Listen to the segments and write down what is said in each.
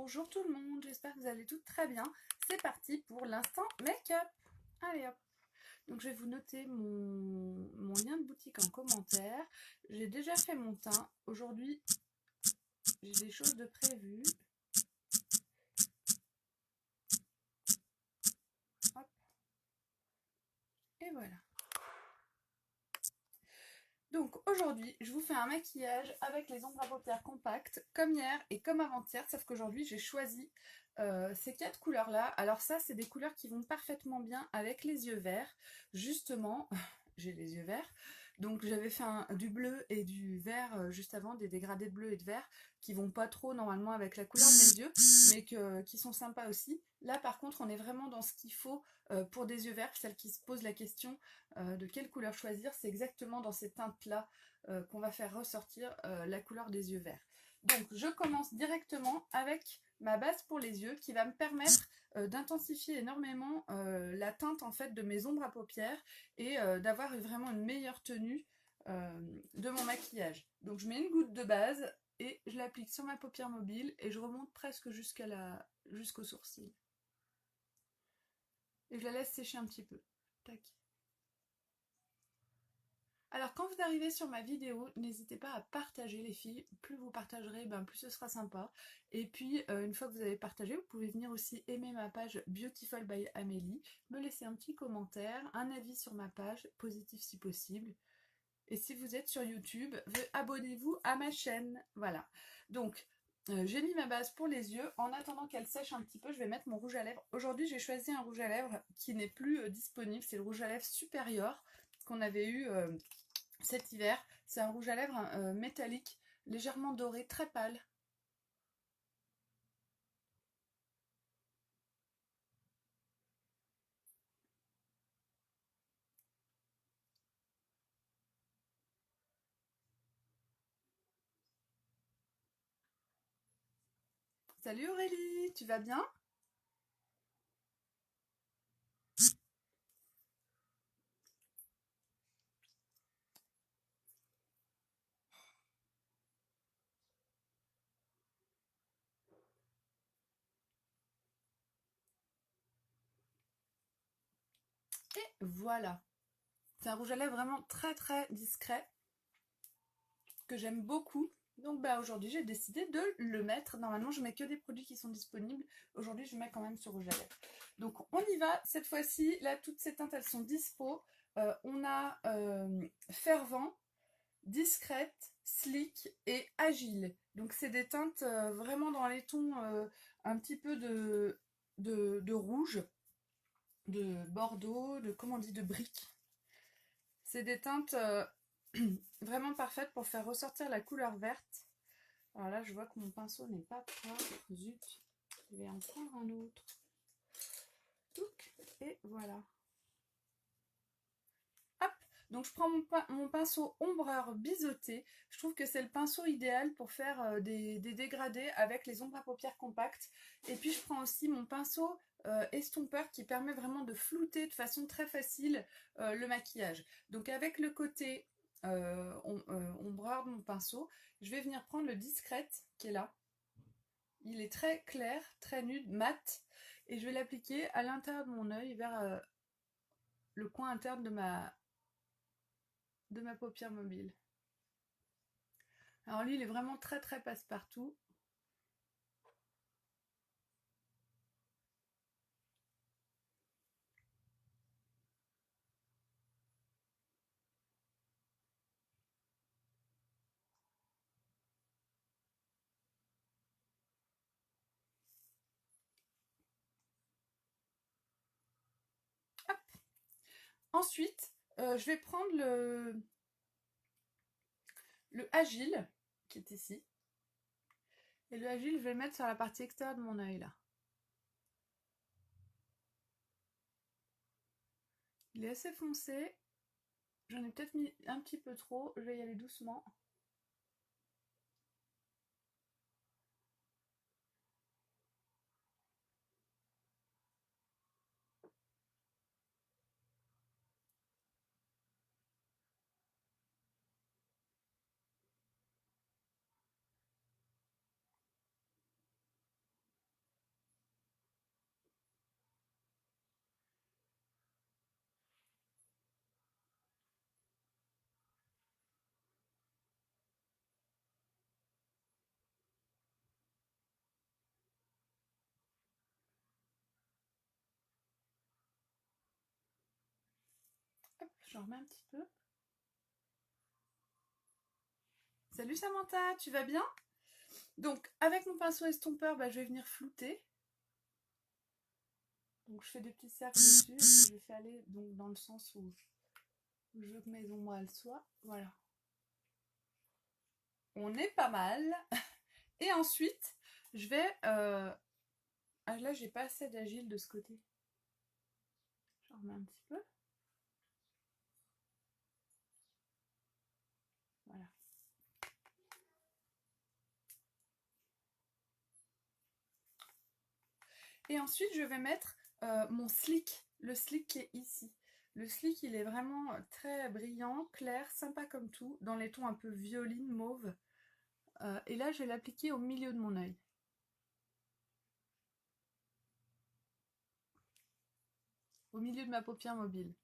Bonjour tout le monde, j'espère que vous allez toutes très bien. C'est parti pour l'instant make-up. Allez hop. Donc je vais vous noter mon lien de boutique en commentaire. J'ai déjà fait mon teint. Aujourd'hui, j'ai des choses de prévues. Hop. Et voilà. Donc aujourd'hui, je vous fais un maquillage avec les ombres à paupières compactes, comme hier et comme avant-hier, sauf qu'aujourd'hui j'ai choisi ces 4 couleurs-là. Alors ça, c'est des couleurs qui vont parfaitement bien avec les yeux verts. Justement, j'ai les yeux verts, donc j'avais fait du bleu et du vert juste avant, des dégradés de bleu et de vert, qui vont pas trop normalement avec la couleur de mes yeux, mais qui sont sympas aussi. Là par contre, on est vraiment dans ce qu'il faut pour des yeux verts, celles qui se posent la question de quelle couleur choisir, c'est exactement dans ces teintes-là qu'on va faire ressortir la couleur des yeux verts. Donc je commence directement avec ma base pour les yeux qui va me permettre d'intensifier énormément la teinte en fait de mes ombres à paupières et d'avoir vraiment une meilleure tenue de mon maquillage. Donc je mets une goutte de base et je l'applique sur ma paupière mobile et je remonte presque jusqu'au sourcil. Et je la laisse sécher un petit peu. Tac. Alors quand vous arrivez sur ma vidéo, n'hésitez pas à partager les filles, plus vous partagerez, plus ce sera sympa. Et puis une fois que vous avez partagé, vous pouvez venir aussi aimer ma page Beautiful by Amélie, me laisser un petit commentaire, un avis sur ma page, positif si possible. Et si vous êtes sur YouTube, abonnez-vous à ma chaîne. Voilà. Donc j'ai mis ma base pour les yeux. En attendant qu'elle sèche un petit peu, je vais mettre mon rouge à lèvres. Aujourd'hui j'ai choisi un rouge à lèvres qui n'est plus disponible, c'est le rouge à lèvres supérieur qu'on avait eu cet hiver. C'est un rouge à lèvres métallique, légèrement doré, très pâle. Salut Aurélie, tu vas bien? Et voilà. C'est un rouge à lèvres vraiment très très discret, que j'aime beaucoup. Donc aujourd'hui j'ai décidé de le mettre. Normalement je mets que des produits qui sont disponibles. Aujourd'hui je mets quand même ce rouge à lèvres. Donc on y va. Cette fois-ci, là toutes ces teintes elles sont dispo. On a fervent, discrète, slick et agile. Donc c'est des teintes vraiment dans les tons un petit peu de rouge, de bordeaux, de comment on dit, de brique. C'est des teintes vraiment parfaites pour faire ressortir la couleur verte. Alors là je vois que mon pinceau n'est pas propre. Zut, je vais en prendre un autre. Et voilà. Donc je prends mon pinceau ombreur biseauté. Je trouve que c'est le pinceau idéal pour faire des dégradés avec les ombres à paupières compactes. Et puis je prends aussi mon pinceau estompeur qui permet vraiment de flouter de façon très facile le maquillage. Donc avec le côté ombreur de mon pinceau, je vais venir prendre le discrète qui est là. Il est très clair, très nude, mat. Et je vais l'appliquer à l'intérieur de mon œil vers le coin interne de ma paupière mobile. Alors lui, il est vraiment très très passe-partout. Hop. Ensuite, je vais prendre le Agile, qui est ici. Et le Agile, je vais le mettre sur la partie extérieure de mon œil, là. Il est assez foncé. J'en ai peut-être mis un petit peu trop. Je vais y aller doucement. j'en remets un petit peu. Salut Samantha, tu vas bien? Donc avec mon pinceau estompeur, je vais venir flouter. Donc je fais des petits cercles dessus et puis je les fais aller donc, dans le sens où je veux que mes ombres elles soient. Voilà. On est pas mal. Et ensuite, je vais... Ah là, j'ai pas assez d'agile de ce côté. J'en remets un petit peu. Voilà. Et ensuite, je vais mettre mon slick, le slick qui est ici. Le slick, il est vraiment très brillant, clair, sympa comme tout, dans les tons un peu violine, mauve. Et là, je vais l'appliquer au milieu de mon œil. Au milieu de ma paupière mobile.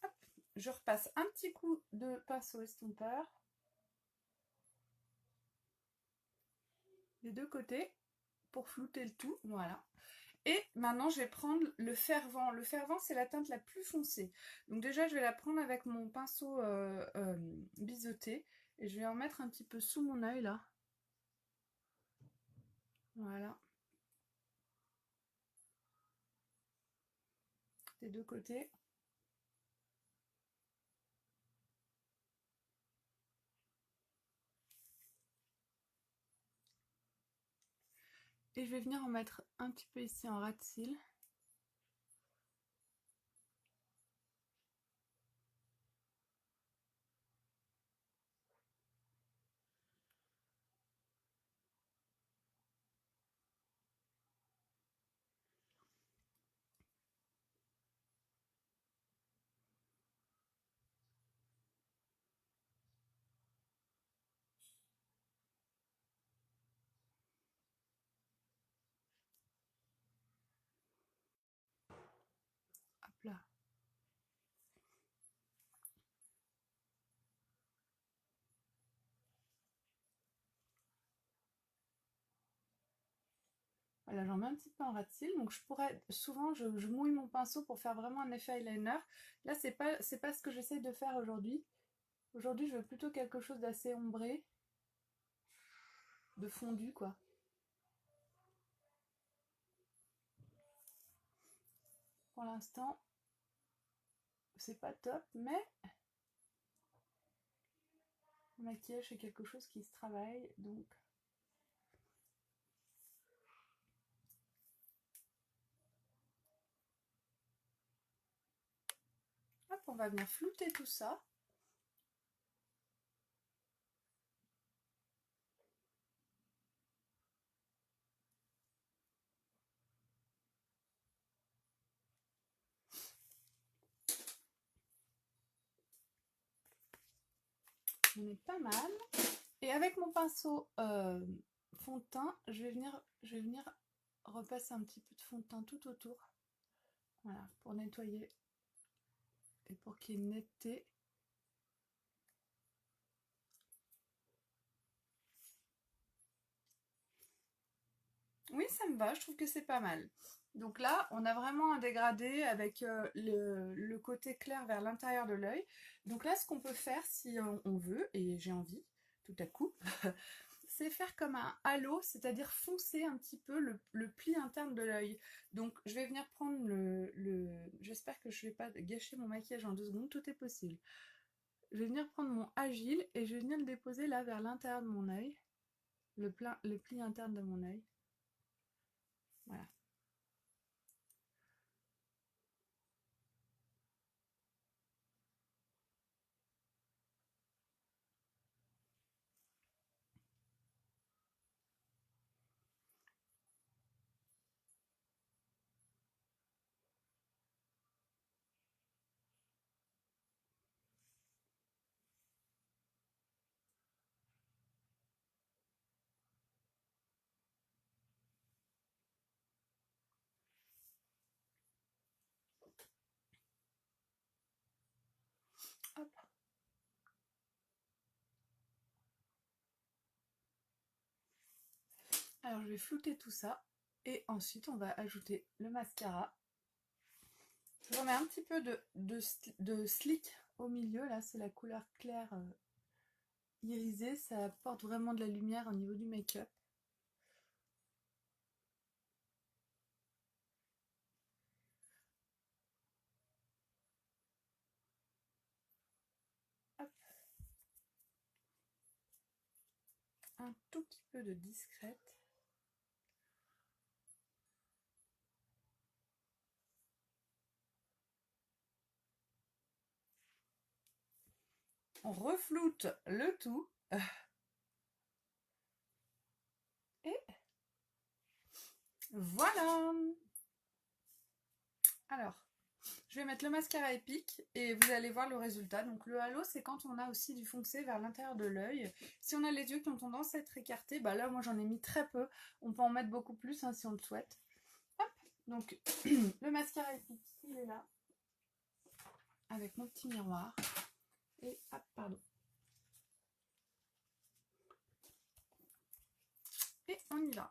Hop, je repasse un petit coup de pinceau estompeur. Les deux côtés pour flouter le tout, voilà. Et maintenant, je vais prendre le fer-vent. Le fer-vent, c'est la teinte la plus foncée. Donc déjà, je vais la prendre avec mon pinceau biseauté. Et je vais en mettre un petit peu sous mon œil, là. Voilà. Des deux côtés. Et je vais venir en mettre un petit peu ici en ras de cils. Hop là. Voilà, j'en mets un petit peu en ras de cils. Donc je pourrais, souvent je mouille mon pinceau pour faire vraiment un effet eyeliner. Là, c'est pas ce que j'essaie de faire aujourd'hui. Aujourd'hui, je veux plutôt quelque chose d'assez ombré, de fondu, quoi. Pour l'instant, c'est pas top, mais le maquillage, c'est quelque chose qui se travaille, donc... Hop, on va venir flouter tout ça. On est pas mal. Et avec mon pinceau fond de teint, je vais venir repasser un petit peu de fond de teint tout autour. Voilà, pour nettoyer et pour qu'il y ait une netteté. Oui, ça me va, je trouve que c'est pas mal. Donc là, on a vraiment un dégradé avec le côté clair vers l'intérieur de l'œil. Donc là, ce qu'on peut faire si on veut, et j'ai envie, tout à coup, c'est faire comme un halo, c'est-à-dire foncer un petit peu le pli interne de l'œil. Donc je vais venir prendre j'espère que je ne vais pas gâcher mon maquillage en 2 secondes, tout est possible. Je vais venir prendre mon agile et je vais venir le déposer là vers l'intérieur de mon œil, le pli interne de mon œil. Voilà. Hop. Alors je vais flouter tout ça et ensuite on va ajouter le mascara. Je remets un petit peu de slick au milieu, là c'est la couleur claire irisée, ça apporte vraiment de la lumière au niveau du make-up. Un tout petit peu de discrète. On refloute le tout. Et voilà. Alors, je vais mettre le mascara épique et vous allez voir le résultat. Donc le halo, c'est quand on a aussi du foncé vers l'intérieur de l'œil. Si on a les yeux qui ont tendance à être écartés, bah là moi j'en ai mis très peu. On peut en mettre beaucoup plus hein, si on le souhaite. Hop, donc le mascara épique, il est là. Avec mon petit miroir. Et hop, pardon. Et on y va.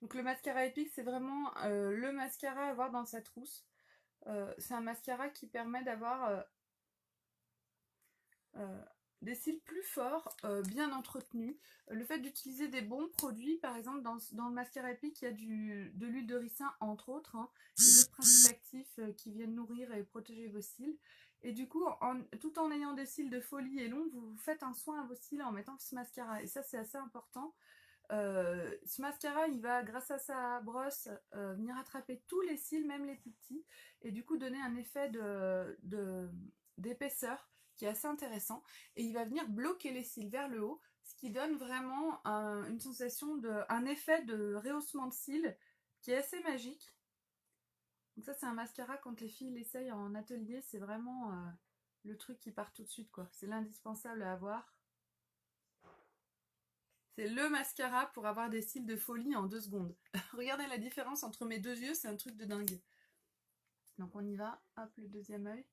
Donc le mascara épique, c'est vraiment le mascara à avoir dans sa trousse. C'est un mascara qui permet d'avoir des cils plus forts, bien entretenus. Le fait d'utiliser des bons produits, par exemple dans le mascara épique, il y a de l'huile de ricin entre autres, hein, et d'autres principes actifs qui viennent nourrir et protéger vos cils. Et du coup, tout en ayant des cils de folie et longs, vous faites un soin à vos cils en mettant ce mascara. Et ça, c'est assez important. Ce mascara, il va, grâce à sa brosse, venir attraper tous les cils, même les plus petits, et du coup donner un effet d'épaisseur qui est assez intéressant. Et il va venir bloquer les cils vers le haut, ce qui donne vraiment une sensation un effet de rehaussement de cils qui est assez magique. Donc ça, c'est un mascara, quand les filles l'essayent en atelier, c'est vraiment le truc qui part tout de suite, quoi. C'est l'indispensable à avoir. C'est le mascara pour avoir des cils de folie en 2 secondes. Regardez la différence entre mes deux yeux, c'est un truc de dingue. Donc on y va, hop, le deuxième œil.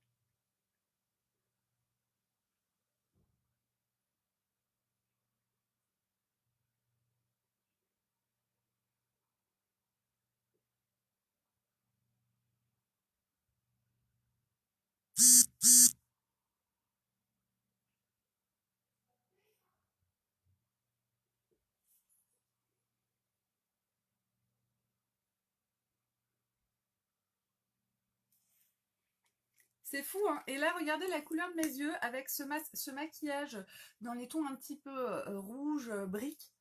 C'est fou, hein. Et là, regardez la couleur de mes yeux avec ce maquillage dans les tons un petit peu rouge, brique,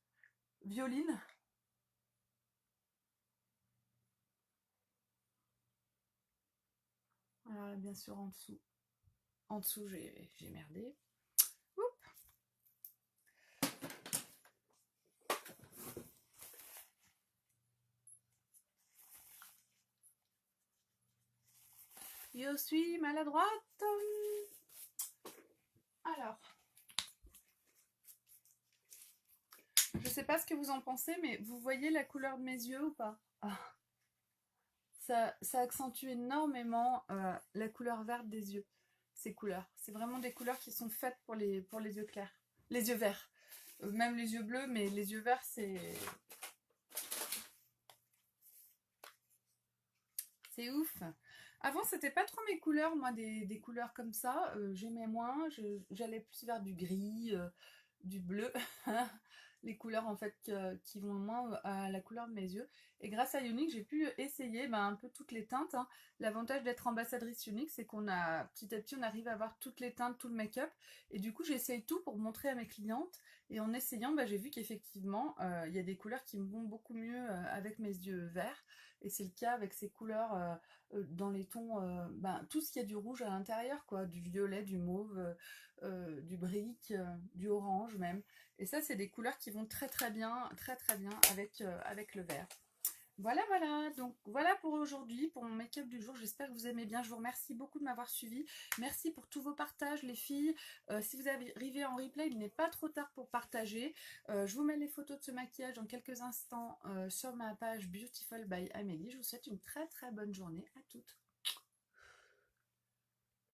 violine. Voilà, bien sûr, en dessous. En dessous, j'ai merdé. Oups. Je suis maladroite. Alors, je sais pas ce que vous en pensez, mais vous voyez la couleur de mes yeux ou pas? Ça accentue énormément la couleur verte des yeux, ces couleurs. C'est vraiment des couleurs qui sont faites pour les yeux clairs. Les yeux verts. Même les yeux bleus, mais les yeux verts, c'est ouf. Avant, c'était pas trop mes couleurs, moi, des couleurs comme ça. J'aimais moins. J'allais plus vers du gris, du bleu. Les couleurs en fait qui vont moins à la couleur de mes yeux. Et grâce à Younique, j'ai pu essayer un peu toutes les teintes, hein. L'avantage d'être ambassadrice Younique, c'est qu'on a petit à petit on arrive à avoir toutes les teintes, tout le make-up. Et du coup, j'essaye tout pour montrer à mes clientes. Et en essayant, j'ai vu qu'effectivement, il y a des couleurs qui me vont beaucoup mieux avec mes yeux verts. Et c'est le cas avec ces couleurs dans les tons, tout ce qui a du rouge à l'intérieur, quoi, du violet, du mauve, du brique, du orange même. Et ça, c'est des couleurs qui vont très très bien avec le vert. Voilà, voilà, donc voilà pour aujourd'hui, pour mon make-up du jour. J'espère que vous aimez bien. Je vous remercie beaucoup de m'avoir suivi. Merci pour tous vos partages, les filles. Si vous arrivez en replay, il n'est pas trop tard pour partager. Je vous mets les photos de ce maquillage dans quelques instants sur ma page Beautiful by Amélie. Je vous souhaite une très très bonne journée à toutes.